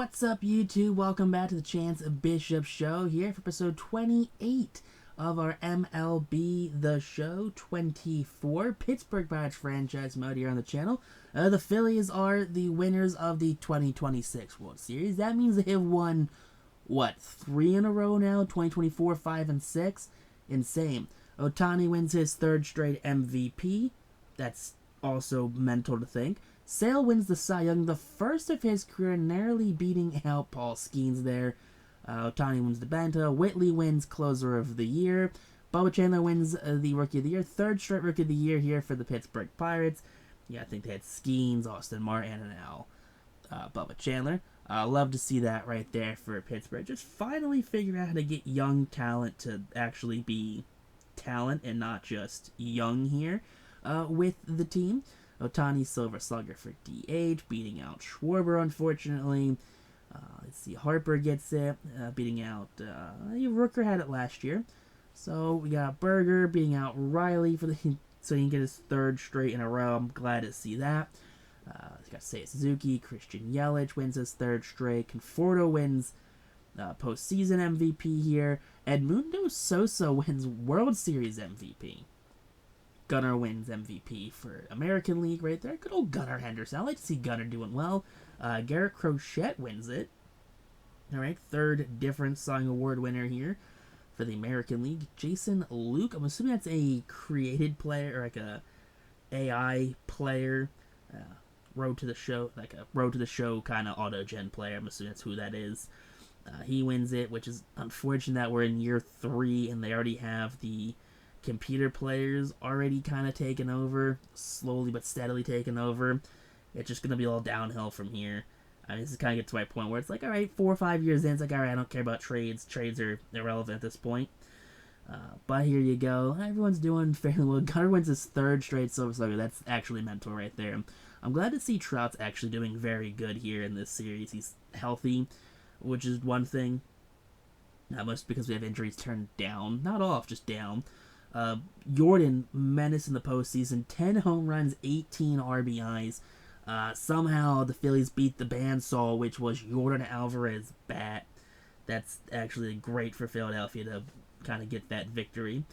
What's up, YouTube? Welcome back to the Chance Bishop Show here for episode 28 of our MLB The Show 24 Pittsburgh Pirates franchise mode here on the channel. The Phillies are the winners of the 2026 World Series. That means they have won, what, 3 in a row now? 2024, 5, and 6? Insane. Ohtani wins his third straight MVP. That's also mental to think. Sale wins the Cy Young, the first of his career, narrowly beating out Paul Skeens there. Ohtani wins the Banta. Whitley wins Closer of the Year. Bubba Chandler wins the Rookie of the Year. Third straight Rookie of the Year here for the Pittsburgh Pirates. Yeah, I think they had Skeens, Austin Martin, and now Bubba Chandler. Love to see that right there for Pittsburgh. Just finally figure out how to get young talent to actually be talent and not just young here with the team. Ohtani Silver Slugger for DH, beating out Schwarber, unfortunately. Let's see, Harper gets it, beating out, Rooker had it last year. So we got Berger beating out Riley for so he can get his third straight in a row. I'm glad to see that. We got Seiya Suzuki, Christian Yelich wins his third straight. Conforto wins postseason MVP here. Edmundo Sosa wins World Series MVP. Gunnar wins MVP for American League right there. Good old Gunnar Henderson. I like to see Gunnar doing well. Garrett Crochet wins it. All right, third different Song Award winner here for the American League. Jason Luke. I'm assuming that's a created player or like a AI player. Road to the Show, like a Road to the Show kind of auto-gen player. I'm assuming that's who that is. He wins it, which is unfortunate that we're in year 3 and they already have the computer players already kind of taken over, slowly but steadily taken over. It's just going to be all downhill from here. I mean, this is kind of get to my point where it's like, all right, 4 or 5 years in, it's like, all right, I don't care about trades. Trades are irrelevant at this point. But here you go. Everyone's doing fairly well. Gunnar wins his third straight Silver Slugger. That's actually mental right there. I'm glad to see Trout's actually doing very good here in this series. He's healthy, which is one thing. Most because we have injuries turned down. Not off, just down. Jordan, menace in the postseason, 10 home runs, 18 RBIs. Somehow the Phillies beat the bandsaw, which was Jordan Alvarez's bat. That's actually great for Philadelphia to kind of get that victory.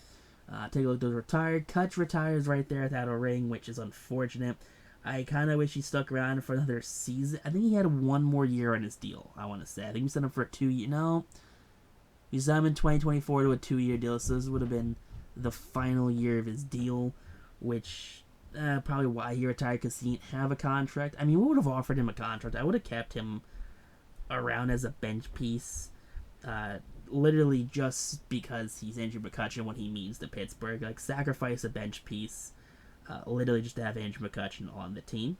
Take a look at those retired. Kutch retires right there without a ring, which is unfortunate. I kind of wish he stuck around for another season. I think he had 1 more year on his deal, I want to say. I think we sent him for a 2 year. No. We sent him in 2024 to a 2-year deal, so this would have been the final year of his deal, which probably why he retired, because he didn't have a contract. I mean, we would have offered him a contract. I would have kept him around as a bench piece, literally just because he's Andrew McCutchen, what he means to Pittsburgh. Like, sacrifice a bench piece, literally just to have Andrew McCutchen on the team.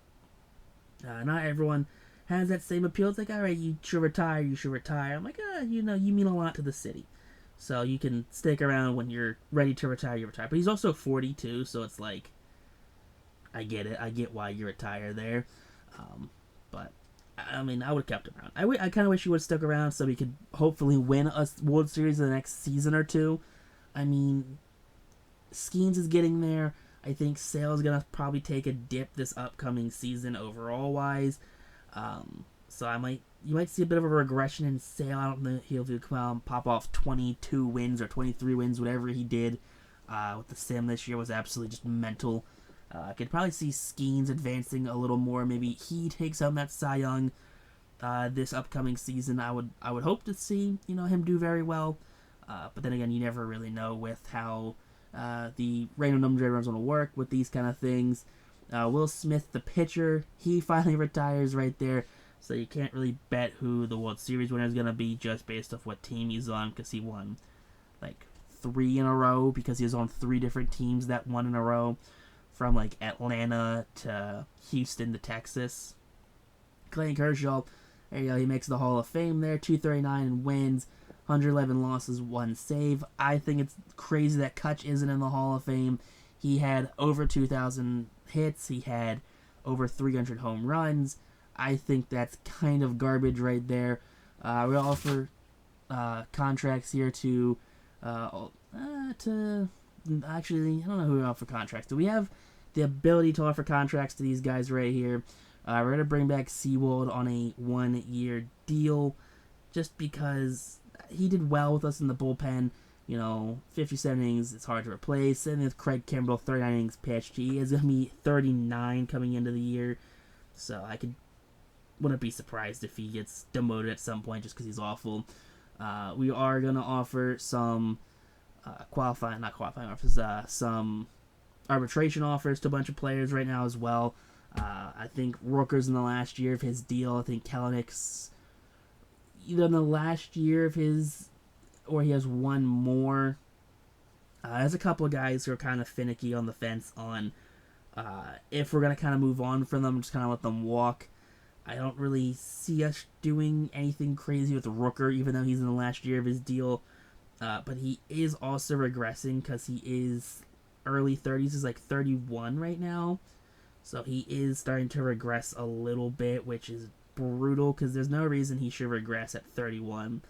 Not everyone has that same appeal. It's like, all right, you should retire, you should retire. I'm like, you mean a lot to the city. So you can stick around when you're ready to retire, you retire. But he's also 42, so it's like, I get it. I get why you retire there. But, I mean, I would have kept him around. I kind of wish he would have stuck around so we could hopefully win a World Series in the next season or 2. I mean, Skeens is getting there. I think Sale's going to probably take a dip this upcoming season overall-wise. So you might see a bit of a regression in Sale. I don't know if he'll come out and pop off 22 wins or 23 wins, whatever he did with the Sim this year was absolutely just mental. I could probably see Skeens advancing a little more. Maybe he takes home that Cy Young this upcoming season. I would hope to see him do very well. But then again, you never really know with how the random number runs going to work with these kind of things. Will Smith, the pitcher, he finally retires right there. So you can't really bet who the World Series winner is going to be just based off what team he's on, because he won like 3 in a row because he was on 3 different teams that won in a row, from like Atlanta to Houston to Texas. Clayton Kershaw, there you go, he makes the Hall of Fame there, 239 and wins, 111 losses, 1 save. I think it's crazy that Kutch isn't in the Hall of Fame. He had over 2,000 hits. He had over 300 home runs. I think that's kind of garbage right there. We offer contracts here to actually, I don't know who we offer contracts to. We have the ability to offer contracts to these guys right here We're going to bring back Seawold on a 1-year deal just because he did well with us in the bullpen. 57 innings, it's hard to replace. And with Craig Kimbrell, 39 innings pitched. He is going to be 39 coming into the year. So wouldn't be surprised if he gets demoted at some point just because he's awful. We are going to offer some some arbitration offers to a bunch of players right now as well. I think Rooker's in the last year of his deal. I think Kelenick's either in the last year of his, or he has one more. There's a couple of guys who are kind of finicky on the fence on if we're going to kind of move on from them, just kind of let them walk. I don't really see us doing anything crazy with Rooker, even though he's in the last year of his deal. But he is also regressing because he is early 30s. He's like 31 right now. So he is starting to regress a little bit, which is brutal because there's no reason he should regress at 31.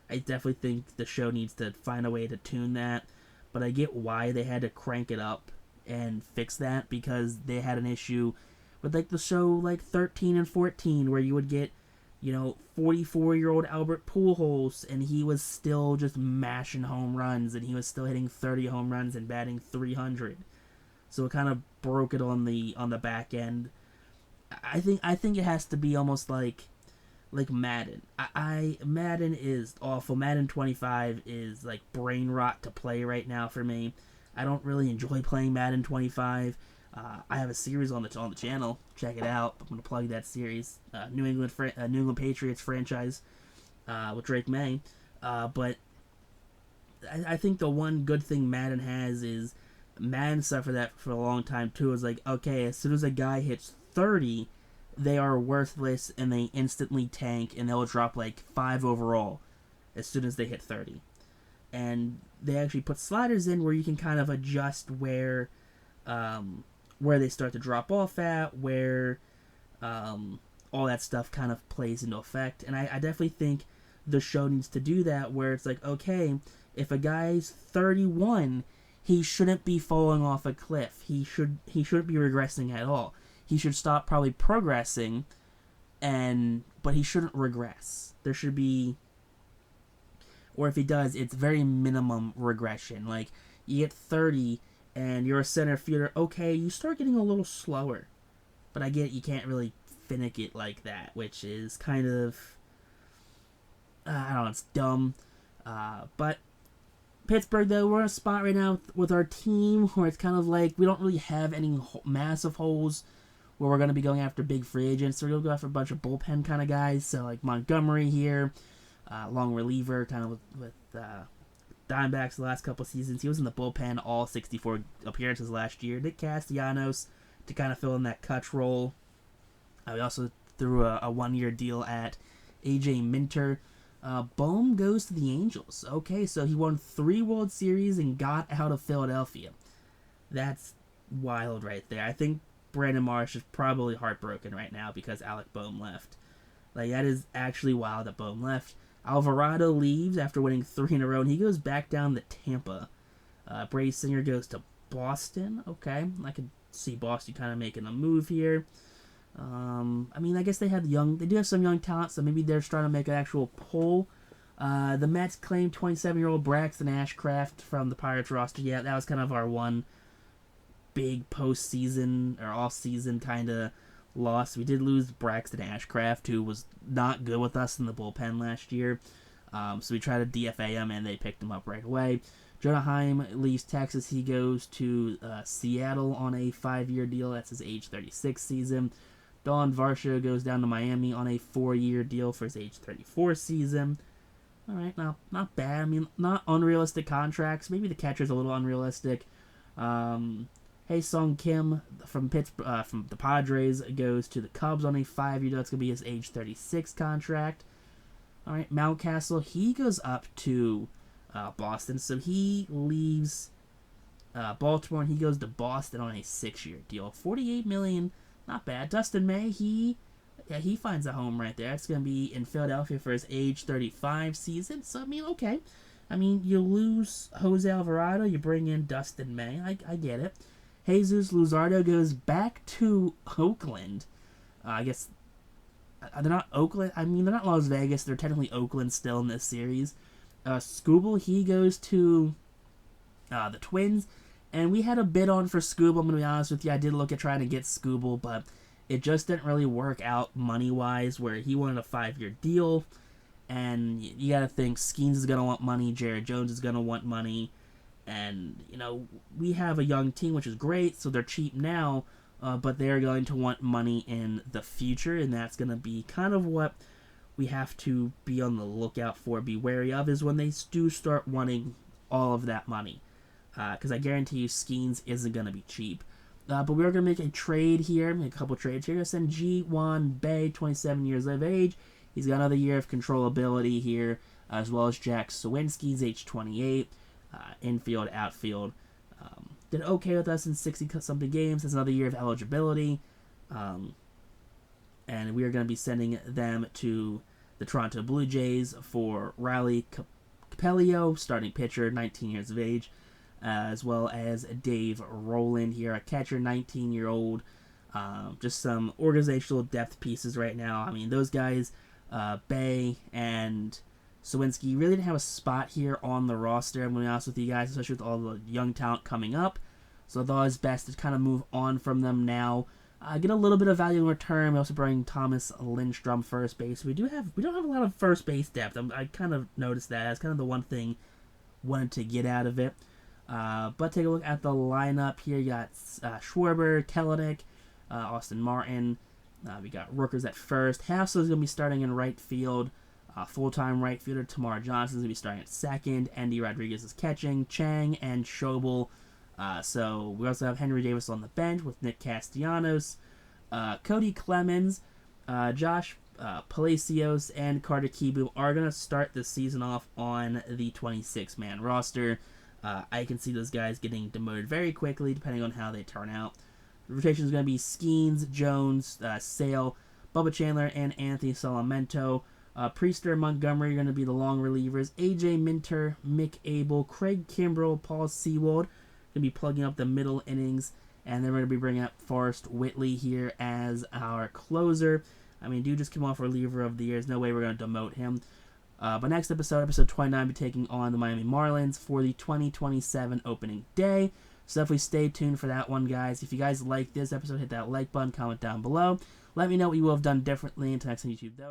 I definitely think the show needs to find a way to tune that. But I get why they had to crank it up and fix that, because they had an issue with like the show like 13 and 14 where you would get 44-year-old Albert Pujols and he was still just mashing home runs and he was still hitting 30 home runs and batting 300. So it kind of broke it on the back end. I think it has to be almost like Madden. Madden is awful. Madden 25 is like brain rot to play right now for me. I don't really enjoy playing Madden 25. I have a series on the channel. Check it out. I'm gonna plug that series. New England Patriots franchise with Drake May. But I think the one good thing Madden has is Madden suffered that for a long time too. It's like, okay, as soon as a guy hits 30, they are worthless and they instantly tank and they'll drop like 5 overall as soon as they hit 30. And they actually put sliders in where you can kind of adjust where they start to drop off at, where all that stuff kind of plays into effect. And I definitely think the show needs to do that, where it's like, okay, if a guy's 31, he shouldn't be falling off a cliff. He shouldn't be regressing at all. He should stop probably progressing, but he shouldn't regress. There should be, or if he does, it's very minimum regression. Like, you get 30 and you're a center fielder, okay, you start getting a little slower. But I get you can't really finick it like that, which is kind of, I don't know, it's dumb. But Pittsburgh, though, we're in a spot right now with our team where it's kind of like we don't really have any massive holes where we're going to be going after big free agents. So we're going to go after a bunch of bullpen kind of guys. So, like Montgomery here, long reliever, kind of with Diamondbacks the last couple seasons. He was in the bullpen all 64 appearances last year. Nick Castellanos to kind of fill in that Kutch role. We also threw a 1-year deal at A.J. Minter. Bohm goes to the Angels. Okay, so he won 3 World Series and got out of Philadelphia. That's wild right there. I think Brandon Marsh is probably heartbroken right now because Alec Bohm left. Like, that is actually wild that Bohm left. Alvarado leaves after winning 3 in a row, and he goes back down to Tampa. Brady Singer goes to Boston. Okay, I could see Boston kind of making a move here. I mean, I guess they do have some young talent, so maybe they're trying to make an actual pull. The Mets claimed 27-year-old Braxton Ashcraft from the Pirates roster. Yeah, that was kind of our one big postseason or off-season kind of loss. We did lose Braxton Ashcraft, who was not good with us in the bullpen last year. So we tried to DFA him, and they picked him up right away. Jonah Heim leaves Texas. He goes to Seattle on a 5-year deal. That's his age 36 season. Don Varsho goes down to Miami on a 4-year deal for his age 34 season. All right, not bad. I mean, not unrealistic contracts. Maybe the catcher's a little unrealistic. Hae-Sung Kim from the Padres goes to the Cubs on a 5-year deal. That's going to be his age 36 contract. All right, Mountcastle, he goes up to Boston. So he leaves Baltimore and he goes to Boston on a 6-year deal. $48 million, not bad. Dustin May, he finds a home right there. It's going to be in Philadelphia for his age 35 season. So, I mean, okay. I mean, you lose Jose Alvarado, you bring in Dustin May. I get it. Jesus Luzardo goes back to Oakland. I guess they're not Oakland. I mean, they're not Las Vegas. They're technically Oakland still in this series. Skubal, he goes to the Twins. And we had a bid on for Skubal. I'm going to be honest with you. I did look at trying to get Skubal, but it just didn't really work out money-wise, where he wanted a 5-year deal. And you got to think Skeens is going to want money. Jared Jones is going to want money. And, we have a young team, which is great, so they're cheap now. But they're going to want money in the future, and that's going to be kind of what we have to be on the lookout for, be wary of, is when they do start wanting all of that money. Because I guarantee you Skeens isn't going to be cheap. But we're going to make a trade here, make a couple trades here. Send Ji-Wan Bae, 27 years of age. He's got another year of controllability here, as well as Jack Sawinski's age 28, infield, outfield. Did okay with us in 60-something games. That's another year of eligibility. And we are going to be sending them to the Toronto Blue Jays for Riley Capelio, starting pitcher, 19 years of age, as well as Dave Rowland here, a catcher, 19-year-old. Just some organizational depth pieces right now. I mean, those guys, Bay and Sawinski, really didn't have a spot here on the roster, I'm going to be honest with you guys, especially with all the young talent coming up. So I thought it was best to kind of move on from them now. Get a little bit of value in return. We also bring Thomas Lindstrom first base. We don't have a lot of first base depth. I kind of noticed that. That's kind of the one thing wanted to get out of it. But take a look at the lineup here. You got Schwarber, Kelenic, Austin Martin. We got Rookers at first. Hassel's going to be starting in right field. Full-time right fielder Tamara Johnson's going to be starting at second. Andy Rodriguez is catching. Chang and Schobel. So we also have Henry Davis on the bench with Nick Castellanos. Cody Clemens, Josh Palacios, and Carter Kieboom are going to start the season off on the 26-man roster. I can see those guys getting demoted very quickly depending on how they turn out. The rotation is going to be Skeens, Jones, Sale, Bubba Chandler, and Anthony Salamento. Priester and Montgomery are going to be the long relievers. AJ Minter, Mick Abel, Craig Kimbrell, Paul Sewald going to be plugging up the middle innings. And then we're going to be bringing up Forrest Whitley here as our closer. I mean, dude just came off reliever of the year. There's no way we're going to demote him. But next episode 29, will be taking on the Miami Marlins for the 2027 opening day. So definitely stay tuned for that one, guys. If you guys like this episode, hit that like button, comment down below. Let me know what you will have done differently. Until next time, YouTube, though.